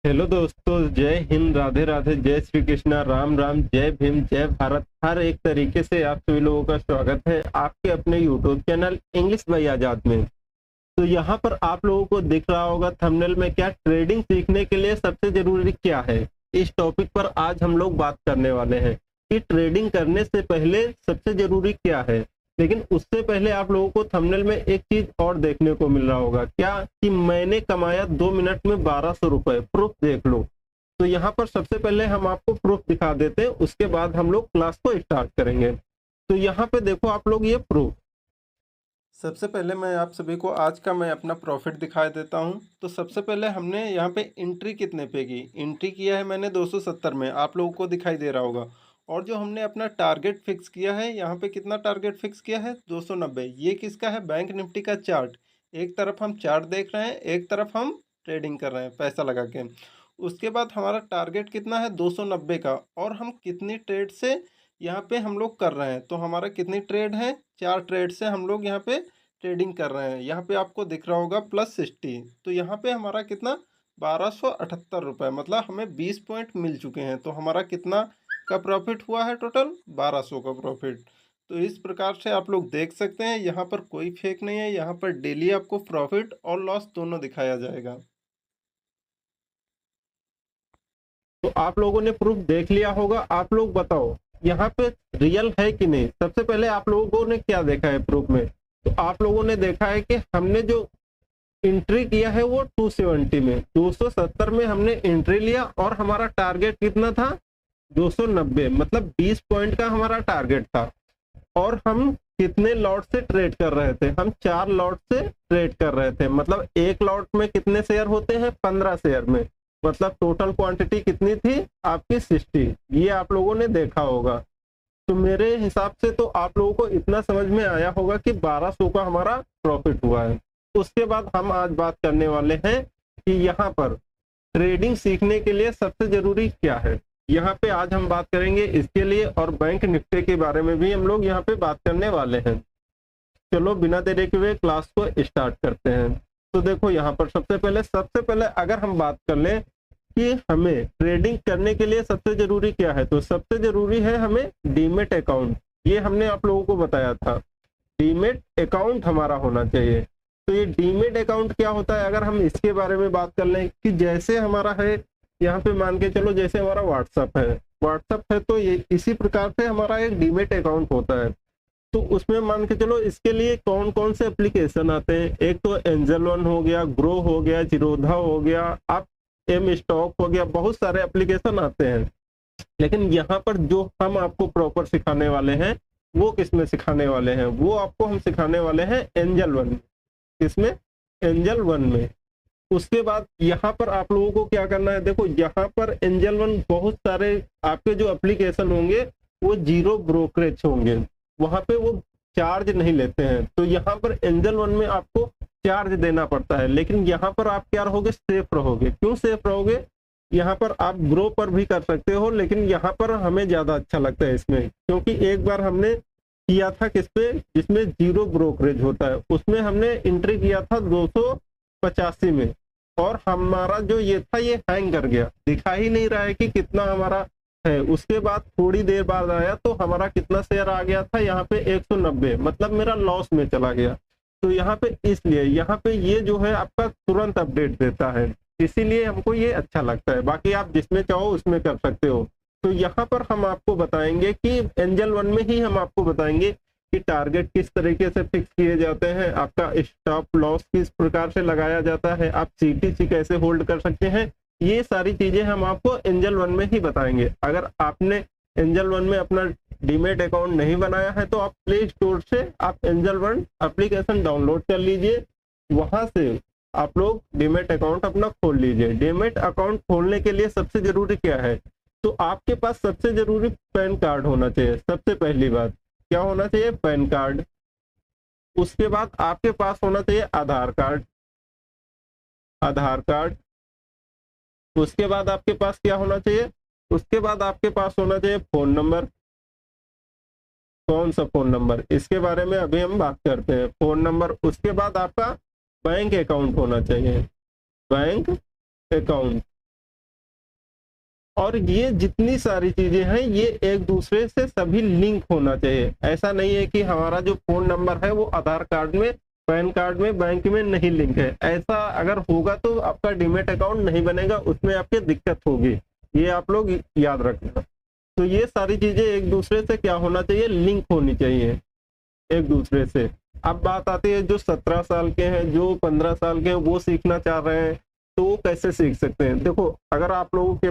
Hello दोस्तों, जय हिंद, राधे राधे, जय श्री कृष्णा, राम राम, जय भीम, जय भारत। हर एक तरीके से आप सभी लोगों का स्वागत है आपके अपने यूट्यूब चैनल इंग्लिश बाय आजाद में। तो यहाँ पर आप लोगों को दिख रहा होगा थंबनेल में, क्या ट्रेडिंग सीखने के लिए सबसे जरूरी क्या है। इस टॉपिक पर आज हम लोग बात करने वाले हैं कि ट्रेडिंग करने से पहले सबसे जरूरी क्या है। लेकिन उससे पहले आप लोगों को थंबनेल में एक चीज और देखने को मिल रहा होगा, क्या कि मैंने कमाया 2 मिनट में 1200 रुपए, प्रूफ देख लो। तो यहाँ पर सबसे पहले हम आपको प्रूफ दिखा देते हैं, उसके बाद हम लोग क्लास को स्टार्ट करेंगे। तो यहाँ पे देखो आप लोग, ये प्रूफ। सबसे पहले मैं आप सभी को आज का मैं अपना प्रॉफिट दिखा देता हूं। तो सबसे पहले हमने यहाँ पे एंट्री कितने पे की, एंट्री किया है मैंने 270 में, आप लोगों को दिखाई दे रहा होगा। और जो हमने अपना टारगेट फिक्स किया है, यहाँ पे कितना टारगेट फिक्स किया है, 290। ये किसका है, बैंक निफ्टी का चार्ट। एक तरफ हम चार्ट देख रहे हैं, एक तरफ हम ट्रेडिंग कर रहे हैं पैसा लगा के। उसके बाद हमारा टारगेट कितना है, 290 का। और हम कितनी ट्रेड से यहाँ पे हम लोग कर रहे हैं, तो हमारा कितनी ट्रेड है, 4 ट्रेड से हम लोग यहाँ पे ट्रेडिंग कर रहे हैं। यहाँ पे आपको दिख रहा होगा +60। तो यहाँ पे हमारा कितना, 1278 रुपये, मतलब हमें 20 पॉइंट मिल चुके हैं। तो हमारा कितना का प्रॉफिट हुआ है, टोटल 1200 का प्रॉफिट। तो इस प्रकार से आप लोग देख सकते हैं, यहाँ पर कोई फेक नहीं है, यहाँ पर डेली आपको प्रॉफिट और लॉस दोनों दिखाया जाएगा। तो आप लोगों ने प्रूफ देख लिया होगा, आप लोग बताओ यहाँ पे रियल है कि नहीं। सबसे पहले आप लोगों ने क्या देखा है प्रूफ में, तो आप लोगों ने देखा है कि हमने जो एंट्री किया है वो 270 में, 270 में हमने एंट्री लिया और हमारा टारगेट कितना था, 290, मतलब 20 पॉइंट का हमारा टारगेट था। और हम कितने लॉट से ट्रेड कर रहे थे, हम 4 लॉट से ट्रेड कर रहे थे। मतलब एक लॉट में कितने शेयर होते हैं, 15 शेयर में, मतलब टोटल क्वांटिटी कितनी थी आपकी, 60। ये आप लोगों ने देखा होगा। तो मेरे हिसाब से तो आप लोगों को इतना समझ में आया होगा कि 1200 का हमारा प्रॉफिट हुआ है। उसके बाद हम आज बात करने वाले हैं कि यहाँ पर ट्रेडिंग सीखने के लिए सबसे जरूरी क्या है। यहाँ पे आज हम बात करेंगे इसके लिए, और बैंक निफ्टी के बारे में भी हम लोग यहाँ पे बात करने वाले हैं। चलो बिना देरी के हुए क्लास को स्टार्ट करते हैं। तो देखो यहाँ पर सबसे पहले अगर हम बात कर लें कि हमें ट्रेडिंग करने के लिए सबसे जरूरी क्या है, तो सबसे जरूरी है हमें डीमेट अकाउंट। ये हमने आप लोगों को बताया था, डीमेट अकाउंट हमारा होना चाहिए। तो ये डीमेट अकाउंट क्या होता है, अगर हम इसके बारे में बात कर लें कि जैसे हमारा है, यहाँ पे मान के चलो जैसे हमारा व्हाट्सअप है तो ये इसी प्रकार से हमारा एक डीमेट अकाउंट होता है। तो उसमें मान के चलो इसके लिए कौन कौन से एप्लीकेशन आते हैं, एक तो एंजल वन हो गया, ग्रो हो गया, जीरोधा हो गया, आप एम स्टॉक हो गया, बहुत सारे एप्लीकेशन आते हैं। लेकिन यहाँ पर जो हम आपको प्रॉपर सिखाने वाले हैं वो किसमें सिखाने वाले हैं, वो आपको हम सिखाने वाले हैं एंजल वन। किसमें, एंजल वन में। उसके बाद यहाँ पर आप लोगों को क्या करना है, देखो यहाँ पर एंजल वन बहुत सारे आपके जो एप्लीकेशन होंगे वो जीरो ब्रोकरेज होंगे, वहां पे वो चार्ज नहीं लेते हैं। तो यहाँ पर एंजल वन में आपको चार्ज देना पड़ता है, लेकिन यहाँ पर आप क्या रहोगे, सेफ रहोगे। क्यों सेफ रहोगे, यहाँ पर आप ग्रो पर भी कर सकते हो, लेकिन यहाँ पर हमें ज्यादा अच्छा लगता है इसमें, क्योंकि एक बार हमने किया था किस पे, जिसमें जीरो ब्रोकरेज होता है, उसमें हमने एंट्री किया था 285 में, और हमारा जो ये था ये हैंग कर गया, दिखा ही नहीं रहा है कि कितना हमारा है। उसके बाद थोड़ी देर बाद आया तो हमारा कितना शेयर आ गया था, यहाँ पे 190, मतलब मेरा लॉस में चला गया। तो यहाँ पे इसलिए यहाँ पे ये जो है आपका तुरंत अपडेट देता है, इसीलिए हमको ये अच्छा लगता है। बाकी आप जिसमें चाहो उसमें कर सकते हो। तो यहाँ पर हम आपको बताएंगे कि एंजल वन में ही हम आपको बताएंगे कि टारगेट किस तरीके से फिक्स किए जाते हैं, आपका स्टॉप लॉस किस प्रकार से लगाया जाता है, आप सीटीसी कैसे होल्ड कर सकते हैं। ये सारी चीजें हम आपको एंजल वन में ही बताएंगे। अगर आपने एंजल वन में अपना डीमेट अकाउंट नहीं बनाया है तो आप प्ले स्टोर से आप एंजल वन एप्लीकेशन डाउनलोड कर लीजिए, वहां से आप लोग डीमेट अकाउंट अपना खोल लीजिए। डीमेट अकाउंट खोलने के लिए सबसे जरूरी क्या है, तो आपके पास सबसे जरूरी पैन कार्ड होना चाहिए। सबसे पहली बात क्या होना चाहिए, पैन कार्ड। उसके बाद आपके पास होना चाहिए आधार कार्ड, आधार कार्ड। उसके बाद आपके पास क्या होना चाहिए, उसके बाद आपके पास होना चाहिए फोन नंबर। कौन सा फोन नंबर, इसके बारे में अभी हम बात करते हैं, फोन नंबर। उसके बाद आपका बैंक अकाउंट होना चाहिए, बैंक अकाउंट। और ये जितनी सारी चीजें हैं ये एक दूसरे से सभी लिंक होना चाहिए। ऐसा नहीं है कि हमारा जो फोन नंबर है वो आधार कार्ड में, पैन कार्ड में, बैंक में नहीं लिंक है। ऐसा अगर होगा तो आपका डीमेट अकाउंट नहीं बनेगा, उसमें आपकी दिक्कत होगी, ये आप लोग याद रखना। तो ये सारी चीजें एक दूसरे से क्या होना चाहिए, लिंक होनी चाहिए एक दूसरे से। अब बात आती है जो 17 साल के हैं, जो 15 साल के हैं, वो सीखना चाह रहे हैं तो वो कैसे सीख सकते हैं। देखो अगर आप लोगों के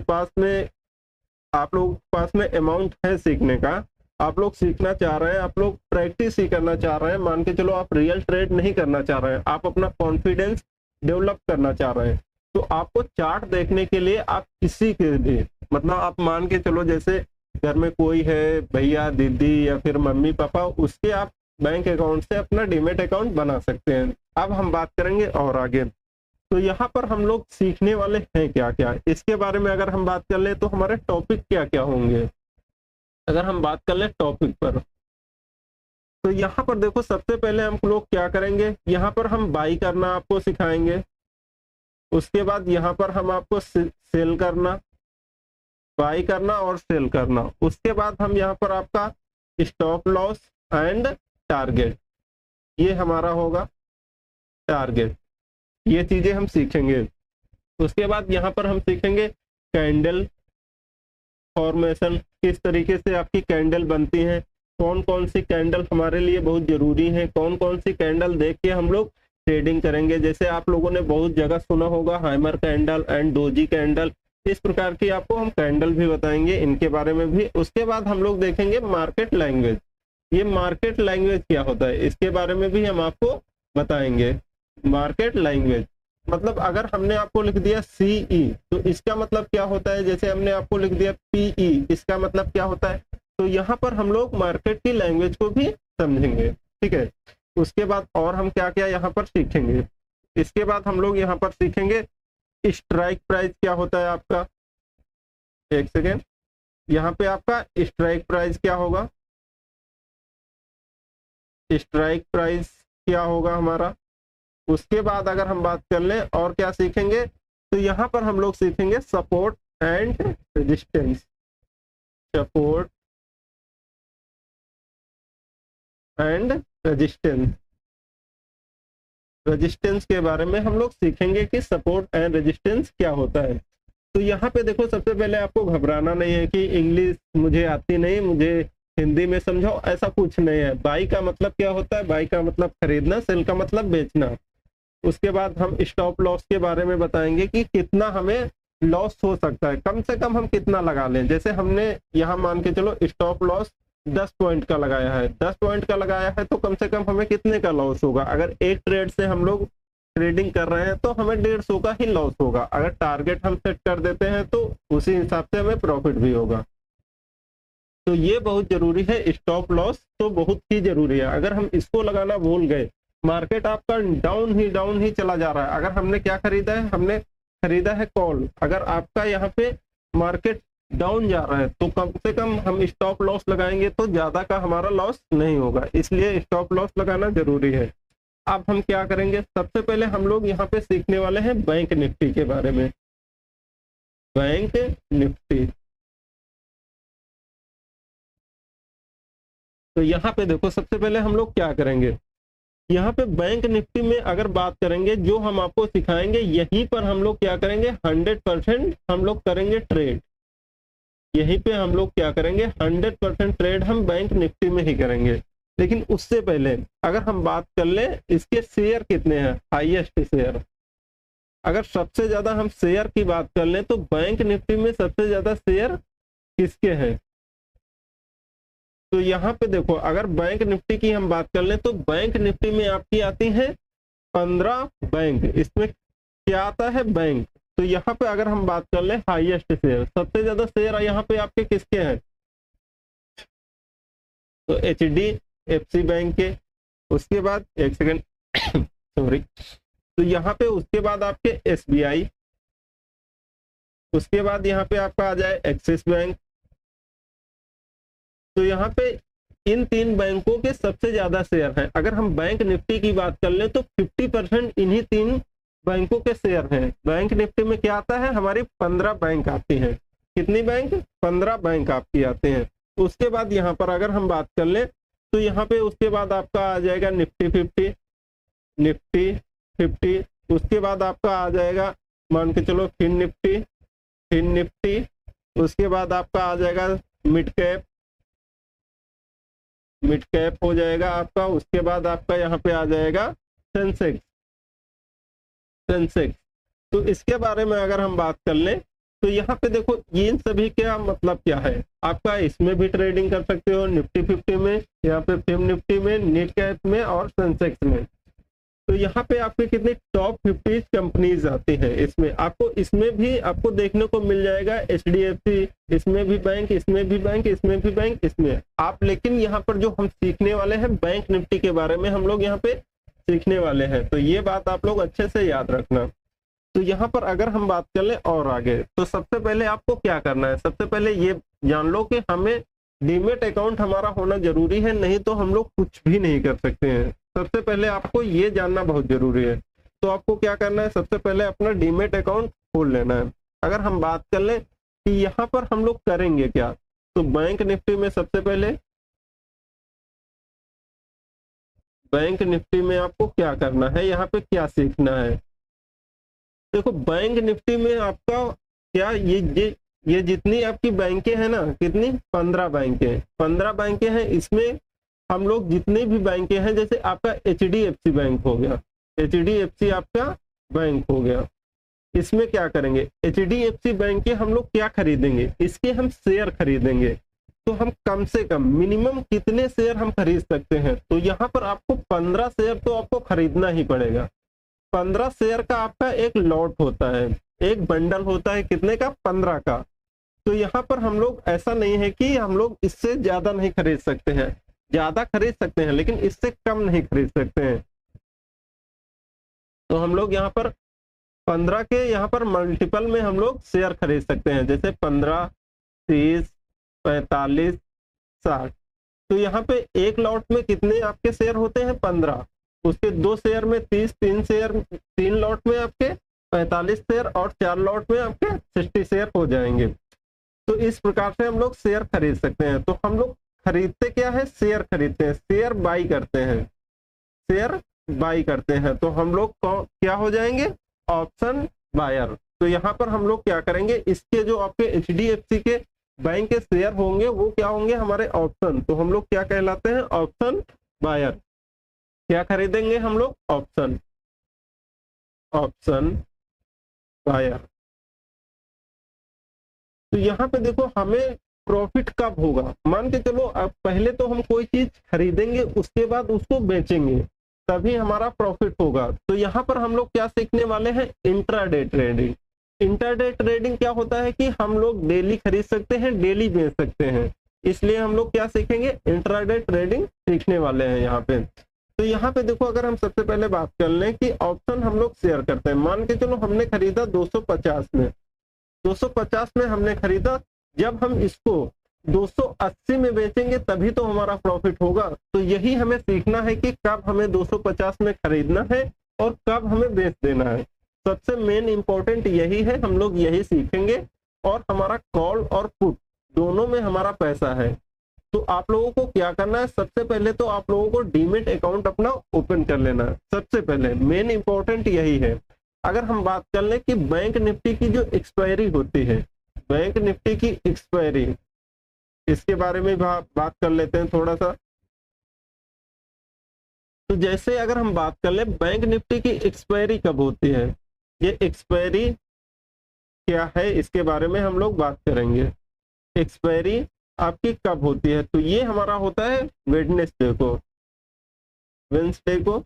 पास में अमाउंट है सीखने का, आप लोग सीखना चाह रहे हैं, आप लोग प्रैक्टिस ही करना चाह रहे हैं, मान के चलो आप रियल ट्रेड नहीं करना चाह रहे हैं, आप अपना कॉन्फिडेंस डेवलप करना चाह रहे हैं, तो आपको चार्ट देखने के लिए आप किसी के भी, मतलब आप मान के चलो जैसे घर में कोई है, भैया दीदी या फिर मम्मी पापा, उसके आप बैंक अकाउंट से अपना डीमेट अकाउंट बना सकते हैं। अब हम बात करेंगे और आगे, तो यहाँ पर हम लोग सीखने वाले हैं क्या क्या, इसके बारे में अगर हम बात कर ले तो हमारे टॉपिक क्या क्या होंगे। अगर हम बात कर ले टॉपिक पर, तो यहाँ पर देखो सबसे पहले हम लोग क्या करेंगे, यहाँ पर हम बाई करना आपको सिखाएंगे, उसके बाद यहाँ पर हम आपको सेल करना, बाई करना और सेल करना, उसके बाद हम यहाँ पर आपका स्टॉप लॉस एंड टारगेट, ये हमारा होगा टारगेट, ये चीजें हम सीखेंगे। उसके बाद यहाँ पर हम सीखेंगे कैंडल फॉर्मेशन, किस तरीके से आपकी कैंडल बनती है, कौन कौन सी कैंडल हमारे लिए बहुत जरूरी है, कौन कौन सी कैंडल देख के हम लोग ट्रेडिंग करेंगे। जैसे आप लोगों ने बहुत जगह सुना होगा hammer candle and doji candle, इस प्रकार की आपको हम कैंडल भी बताएंगे, इनके बारे में भी। उसके बाद हम लोग देखेंगे मार्केट लैंग्वेज, ये मार्केट लैंग्वेज क्या होता है इसके बारे में भी हम आपको बताएंगे। मार्केट लैंग्वेज मतलब अगर हमने आपको लिख दिया सीई तो इसका मतलब क्या होता है, जैसे हमने आपको लिख दिया पीई इसका मतलब क्या होता है, तो यहाँ पर हम लोग मार्केट की लैंग्वेज को भी समझेंगे, ठीक है। उसके बाद और हम क्या क्या यहाँ पर सीखेंगे, इसके बाद हम लोग यहाँ पर सीखेंगे स्ट्राइक प्राइस क्या होता है आपका, एक सेकेंड, यहाँ पे आपका स्ट्राइक प्राइस क्या होगा, स्ट्राइक प्राइस क्या होगा हमारा। उसके बाद अगर हम बात कर लें और क्या सीखेंगे, तो यहाँ पर हम लोग सीखेंगे support and resistance, support and resistance, resistance के बारे में हम लोग सीखेंगे कि सपोर्ट एंड रेजिस्टेंस क्या होता है। तो यहाँ पे देखो सबसे पहले आपको घबराना नहीं है कि इंग्लिश मुझे आती नहीं, मुझे हिंदी में समझाओ, ऐसा कुछ नहीं है। बाई का मतलब क्या होता है, बाई का मतलब खरीदना, सेल का मतलब बेचना। उसके बाद हम स्टॉप लॉस के बारे में बताएंगे कि कितना हमें लॉस हो सकता है, कम से कम हम कितना लगा लें। जैसे हमने यहाँ मान के चलो स्टॉप लॉस 10 पॉइंट का लगाया है, 10 पॉइंट का लगाया है तो कम से कम हमें कितने का लॉस होगा। अगर एक ट्रेड से हम लोग ट्रेडिंग कर रहे हैं तो हमें 150 का ही लॉस होगा। अगर टारगेट हम सेट कर देते हैं तो उसी हिसाब से हमें प्रॉफिट भी होगा। तो ये बहुत जरूरी है, स्टॉप लॉस तो बहुत ही जरूरी है। अगर हम इसको लगाना भूल गए, मार्केट आपका डाउन ही चला जा रहा है। अगर हमने क्या खरीदा है, हमने खरीदा है कॉल, अगर आपका यहाँ पे मार्केट डाउन जा रहा है तो कम से कम हम स्टॉप लॉस लगाएंगे तो ज्यादा का हमारा लॉस नहीं होगा, इसलिए स्टॉप लॉस लगाना जरूरी है। अब हम क्या करेंगे, सबसे पहले हम लोग यहाँ पे सीखने वाले हैं बैंक निफ्टी के बारे में। बैंक निफ्टी, तो यहाँ पे देखो सबसे पहले हम लोग क्या करेंगे, यहाँ पे बैंक निफ्टी में अगर बात करेंगे, जो हम आपको सिखाएंगे यहीं पर हम लोग क्या करेंगे 100% हम लोग करेंगे ट्रेड। यहीं पे हम लोग क्या करेंगे 100% ट्रेड हम बैंक निफ्टी में ही करेंगे। लेकिन उससे पहले अगर हम बात कर ले इसके शेयर कितने हैं, हाईएस्ट शेयर, अगर सबसे ज्यादा हम शेयर की बात कर लें तो बैंक निफ्टी में सबसे ज्यादा शेयर किसके हैं। तो यहाँ पे देखो अगर बैंक निफ्टी की हम बात कर लें तो बैंक निफ्टी में आपकी आती है 15 बैंक, इसमें क्या आता है बैंक। तो यहाँ पे अगर हम बात कर लें हाईएस्ट शेयर, सबसे ज्यादा शेयर यहाँ पे आपके किसके हैं, तो HDFC बैंक के। उसके बाद एक सेकंड सॉरी, तो यहाँ पे उसके बाद आपके SBI, उसके बाद यहाँ पे आपका आ जाए एक्सिस बैंक। तो यहाँ पे इन 3 बैंकों के सबसे ज्यादा शेयर हैं। अगर हम बैंक निफ्टी की बात कर ले तो 50% इन्हीं 3 बैंकों के शेयर हैं। बैंक निफ्टी में क्या आता है, हमारी 15 बैंक आती हैं। कितनी बैंक? 15 बैंक आपकी आते हैं। उसके बाद यहाँ पर अगर हम बात कर लें तो यहाँ पे उसके बाद आपका आ जाएगा निफ्टी 50, निफ्टी 50। उसके बाद आपका आ जाएगा मान के चलो फिर निफ्टी, फिर निफ्टी। उसके बाद आपका आ जाएगा मिड कैप, मिड कैप हो जाएगा आपका। उसके बाद आपका यहाँ पे आ जाएगा सेंसेक्स, सेंसेक्स। तो इसके बारे में अगर हम बात कर लें तो यहाँ पे देखो ये इन सभी का मतलब क्या है, आपका इसमें भी ट्रेडिंग कर सकते हो, निफ्टी 50 में, यहाँ पे फिर निफ्टी में, मिड कैप में और सेंसेक्स में। तो यहाँ पे आपके कितने टॉप 50 कंपनीज आती हैं इसमें। आपको इसमें भी आपको देखने को मिल जाएगा HDFC, इसमें भी बैंक, इसमें भी बैंक, इसमें भी बैंक, इसमें आप। लेकिन यहाँ पर जो हम सीखने वाले हैं बैंक निफ्टी के बारे में हम लोग यहाँ पे सीखने वाले हैं, तो ये बात आप लोग अच्छे से याद रखना। तो यहाँ पर अगर हम बात कर ले और आगे, तो सबसे पहले आपको क्या करना है, सबसे पहले ये जान लो कि हमें डीमेट अकाउंट हमारा होना जरूरी है, नहीं तो हम लोग कुछ भी नहीं कर सकते हैं। सबसे पहले आपको ये जानना बहुत जरूरी है। तो आपको क्या करना है, सबसे पहले अपना डीमेट अकाउंट खोल लेना है। अगर हम बात कर लें कि यहाँ पर हम लोग करेंगे क्या, तो बैंक निफ्टी में सबसे पहले, बैंक निफ्टी में आपको क्या करना है, यहाँ पे क्या सीखना है। देखो बैंक निफ्टी में आपका क्या ये जितनी आपकी बैंकें हैं ना, कितनी 15 बैंकें, 15 बैंकें हैं। इसमें हम लोग जितने भी बैंकें हैं, जैसे आपका HDFC बैंक हो गया, HDFC आपका बैंक हो गया, इसमें क्या करेंगे, HDFC बैंक के हम लोग क्या खरीदेंगे, इसके हम शेयर खरीदेंगे। तो हम कम से कम मिनिमम कितने शेयर हम खरीद सकते हैं, तो यहाँ पर आपको 15 शेयर तो आपको खरीदना ही पड़ेगा। 15 शेयर का आपका एक लॉट होता है, एक बंडल होता है, कितने का, 15 का। तो यहाँ पर हम लोग ऐसा नहीं है कि हम लोग इससे ज्यादा नहीं खरीद सकते हैं, ज्यादा खरीद सकते हैं लेकिन इससे कम नहीं खरीद सकते हैं। तो हम लोग यहाँ पर 15 के यहाँ पर मल्टीपल में हम लोग शेयर खरीद सकते हैं, जैसे 15, 30, 45, 60। तो यहाँ पे एक लॉट में कितने आपके शेयर होते हैं, 15। उसके 2 शेयर में 30, 3 शेयर, 3 लॉट में आपके 45 शेयर और 4 लॉट में आपके 60 शेयर हो जाएंगे। तो इस प्रकार से हम लोग शेयर खरीद सकते हैं। तो हम लोग खरीदते क्या है, शेयर खरीदते हैं, शेयर बाई करते हैं, शेयर बाई करते हैं। तो हम लोग क्या हो जाएंगे, ऑप्शन बायर। तो यहाँ पर हम लोग क्या करेंगे, इसके जो आपके HDFC के बैंक के शेयर होंगे वो क्या होंगे, हमारे ऑप्शन। तो हम लोग क्या कहलाते हैं, ऑप्शन बायर। क्या खरीदेंगे हम लोग, ऑप्शन, ऑप्शन बायर। तो यहाँ पे देखो हमें प्रॉफिट कब होगा, मान के चलो अब पहले तो हम कोई चीज खरीदेंगे उसके बाद उसको बेचेंगे, तभी हमारा प्रॉफिट होगा। तो यहाँ पर हम लोग क्या सीखने वाले हैं, इंट्राडे ट्रेडिंग। इंट्राडे ट्रेडिंग क्या होता है कि हम लोग डेली खरीद सकते हैं, डेली बेच सकते हैं, इसलिए हम लोग क्या सीखेंगे, इंट्राडे ट्रेडिंग सीखने वाले हैं यहाँ पे। तो यहाँ पे देखो अगर हम सबसे पहले बात कर लें कि ऑप्शन हम लोग शेयर करते हैं, मान के चलो हमने खरीदा 250 में, 250 में हमने खरीदा, जब हम इसको 280 में बेचेंगे तभी तो हमारा प्रॉफिट होगा। तो यही हमें सीखना है कि कब हमें 250 में खरीदना है और कब हमें बेच देना है। सबसे मेन इंपॉर्टेंट यही है, हम लोग यही सीखेंगे। और हमारा कॉल और पुट दोनों में हमारा पैसा है। तो आप लोगों को क्या करना है, सबसे पहले तो आप लोगों को डीमेट अकाउंट अपना ओपन कर लेना है, सबसे पहले मेन इंपॉर्टेंट यही है। अगर हम बात कर लें कि बैंक निफ्टी की जो एक्सपायरी होती है, बैंक निफ्टी की एक्सपायरी, इसके बारे में बात कर लेते हैं थोड़ा सा। तो जैसे अगर हम बात कर ले बैंक निफ्टी की एक्सपायरी कब होती है, ये एक्सपायरी क्या है इसके बारे में हम लोग बात करेंगे। एक्सपायरी आपकी कब होती है, तो ये हमारा होता है वेडनेसडे को, वेडनेसडे को,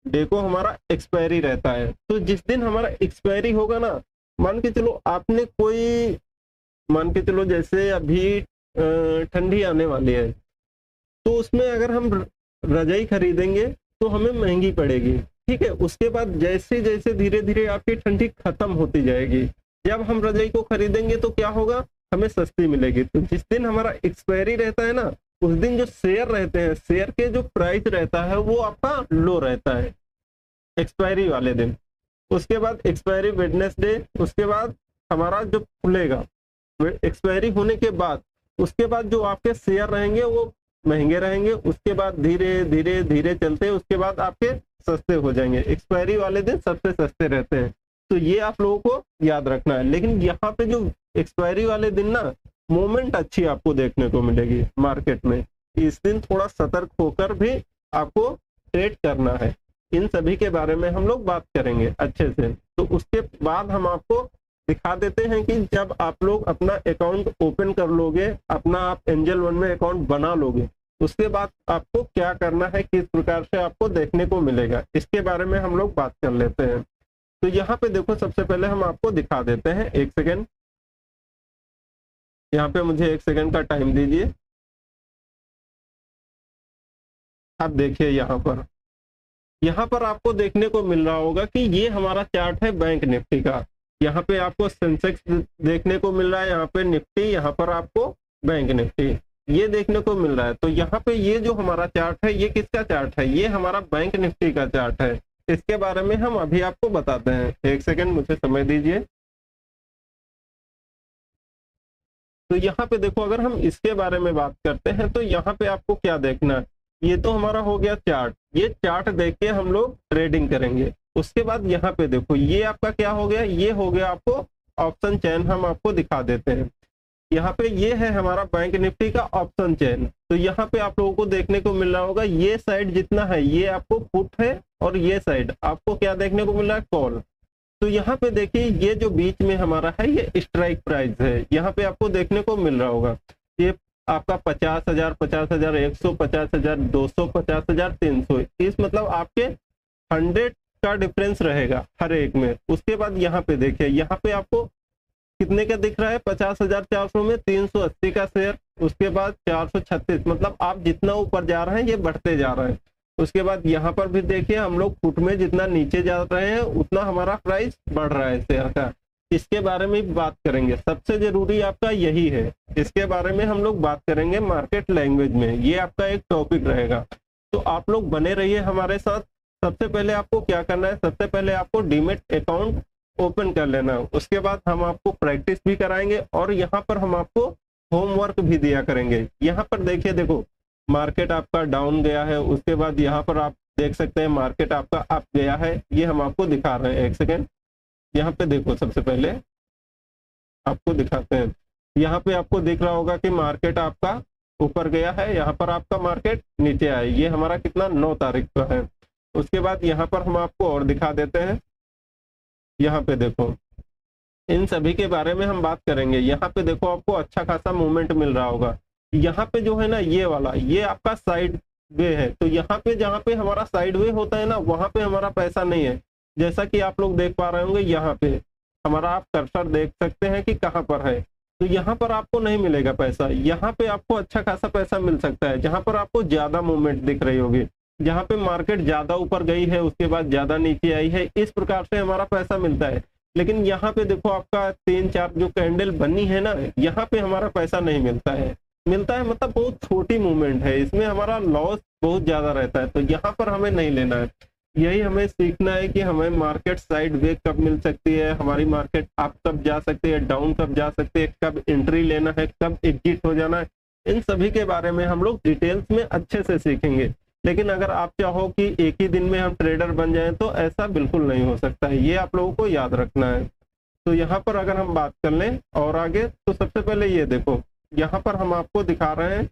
डे को हमारा एक्सपायरी रहता है। तो जिस दिन हमारा एक्सपायरी होगा ना, मान के चलो आपने कोई, मान के चलो जैसे अभी ठंडी आने वाली है, तो उसमें अगर हम रजाई खरीदेंगे तो हमें महंगी पड़ेगी, ठीक है। उसके बाद जैसे जैसे धीरे धीरे आपकी ठंडी खत्म होती जाएगी, जब हम रजाई को खरीदेंगे तो क्या होगा, हमें सस्ती मिलेगी। तो जिस दिन हमारा एक्सपायरी रहता है ना, उस दिन जो शेयर रहते हैं, शेयर के जो प्राइस रहता है वो आपका लो रहता है एक्सपायरी वाले दिन। उसके बाद एक्सपायरी वेडनेसडे, उसके बाद हमारा जो खुलेगा एक्सपायरी होने के बाद, उसके बाद जो आपके शेयर रहेंगे वो महंगे रहेंगे, उसके बाद धीरे धीरे धीरे चलते उसके बाद आपके सस्ते हो जाएंगे। एक्सपायरी वाले दिन सबसे सस्ते रहते हैं, तो ये आप लोगों को याद रखना है। लेकिन यहाँ पे जो एक्सपायरी वाले दिन ना मूवमेंट अच्छी आपको देखने को मिलेगी मार्केट में, इस दिन थोड़ा सतर्क होकर भी आपको ट्रेड करना है। इन सभी के बारे में हम लोग बात करेंगे अच्छे से। तो उसके बाद हम आपको दिखा देते हैं कि जब आप लोग अपना अकाउंट ओपन कर लोगे, अपना आप एंजल वन में अकाउंट बना लोगे, उसके बाद आपको क्या करना है, किस प्रकार से आपको देखने को मिलेगा, इसके बारे में हम लोग बात कर लेते हैं। तो यहाँ पे देखो, सबसे पहले हम आपको दिखा देते हैं। एक सेकेंड, यहाँ पे मुझे 1 सेकेंड का टाइम दीजिए। आप देखिए यहाँ पर आपको देखने को मिल रहा होगा कि ये हमारा चार्ट है बैंक निफ्टी का। यहाँ पे आपको सेंसेक्स देखने को मिल रहा है, यहाँ पे निफ्टी, यहाँ पर आपको बैंक निफ्टी ये देखने को मिल रहा है। तो यहाँ पे ये जो हमारा चार्ट है, ये किसका चार्ट है? ये हमारा बैंक निफ्टी का चार्ट है। इसके बारे में हम अभी आपको बताते हैं। 1 सेकेंड मुझे समय दीजिए। तो यहाँ पे देखो, अगर हम इसके बारे में बात करते हैं तो यहाँ पे आपको क्या देखना है, ये तो हमारा हो गया चार्ट। ये चार्ट देख के हम लोग ट्रेडिंग करेंगे। उसके बाद यहाँ पे देखो, ये आपका क्या हो गया, ये हो गया आपको ऑप्शन चेन। हम आपको दिखा देते हैं। यहाँ पे ये है हमारा बैंक निफ्टी का ऑप्शन चेन। तो यहाँ पे आप लोगों को देखने को मिल रहा होगा, ये साइड जितना है ये आपको पुट है और ये साइड आपको क्या देखने को मिल रहा है, कॉल। तो यहाँ पे देखिए, ये जो बीच में हमारा है ये स्ट्राइक प्राइस है। यहाँ पे आपको देखने को मिल रहा होगा, ये आपका 50,000, 50,000, 100, 50,000, 200, 50,000, 300। इस मतलब आपके 100 का डिफरेंस रहेगा हर एक में। उसके बाद यहाँ पे देखिए, यहाँ पे आपको कितने का दिख रहा है, 50,400 में 380 का शेयर। उसके बाद 436, मतलब आप जितना ऊपर जा रहे हैं ये बढ़ते जा रहे हैं। उसके बाद यहाँ पर भी देखिए, हम लोग फुट में जितना नीचे जा रहे हैं उतना हमारा प्राइस बढ़ रहा है शेयर का। इसके बारे में भी बात करेंगे। सबसे जरूरी आपका यही है, इसके बारे में हम लोग बात करेंगे मार्केट लैंग्वेज में। ये आपका एक टॉपिक रहेगा, तो आप लोग बने रहिए हमारे साथ। सबसे पहले आपको क्या करना है, सबसे पहले आपको डीमेट अकाउंट ओपन कर लेना है। उसके बाद हम आपको प्रैक्टिस भी कराएंगे और यहाँ पर हम आपको होमवर्क भी दिया करेंगे। यहाँ पर देखिए, देखो मार्केट आपका डाउन गया है। उसके बाद यहाँ पर आप देख सकते हैं मार्केट आपका अप गया है। ये हम आपको दिखा रहे हैं। 1 सेकेंड, यहाँ पे देखो, सबसे पहले आपको दिखाते हैं। यहाँ पे आपको दिख रहा होगा कि मार्केट आपका ऊपर गया है, यहाँ पर आपका मार्केट नीचे आया। ये हमारा कितना, 9 तारीख का है। उसके बाद यहाँ पर हम आपको और दिखा देते हैं। यहाँ पे देखो, इन सभी के बारे में हम बात करेंगे। यहाँ पे देखो, आपको अच्छा खासा मूवमेंट मिल रहा होगा। यहाँ पे जो है ना, ये वाला, ये आपका साइड वे है। तो यहाँ पे जहाँ पे हमारा साइड वे होता है ना, वहां पे हमारा पैसा नहीं है। जैसा कि आप लोग देख पा रहे होंगे, यहाँ पे हमारा आप कर्सर देख सकते हैं कि कहाँ पर है। तो यहाँ पर आपको नहीं मिलेगा पैसा। यहाँ पे आपको अच्छा खासा पैसा मिल सकता है, जहाँ पर आपको ज्यादा मूवमेंट दिख रही होगी, जहाँ पे मार्केट ज्यादा ऊपर गई है उसके बाद ज्यादा नीचे आई है। इस प्रकार से हमारा पैसा मिलता है। लेकिन यहाँ पे देखो, आपका 3-4 जो कैंडल बनी है ना, यहाँ पे हमारा पैसा नहीं मिलता है। मिलता है मतलब बहुत छोटी मूवमेंट है, इसमें हमारा लॉस बहुत ज्यादा रहता है। तो यहाँ पर हमें नहीं लेना है। यही हमें सीखना है कि हमें मार्केट साइड वे कब मिल सकती है, हमारी मार्केट अप कब जा सकती है, डाउन कब जा सकती है, कब एंट्री लेना है, कब एग्जिट हो जाना है। इन सभी के बारे में हम लोग डिटेल्स में अच्छे से सीखेंगे। लेकिन अगर आप चाहो कि एक ही दिन में हम ट्रेडर बन जाएं, तो ऐसा बिल्कुल नहीं हो सकता है। ये आप लोगों को याद रखना है। तो यहाँ पर अगर हम बात कर लें और आगे, तो सबसे पहले ये देखो, यहाँ पर हम आपको दिखा रहे हैं।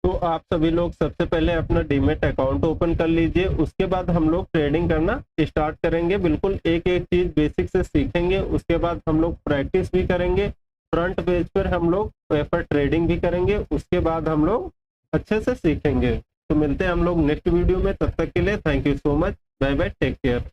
तो आप सभी लोग सबसे पहले अपना डीमेट अकाउंट ओपन कर लीजिए। उसके बाद हम लोग ट्रेडिंग करना स्टार्ट करेंगे। बिल्कुल एक एक चीज बेसिक से सीखेंगे। उसके बाद हम लोग प्रैक्टिस भी करेंगे। फ्रंट पेज पर हम लोग पेपर ट्रेडिंग भी करेंगे। उसके बाद हम लोग अच्छे से सीखेंगे। तो मिलते हैं हम लोग नेक्स्ट वीडियो में। तब तक के लिए thank you so much. Bye bye, take care.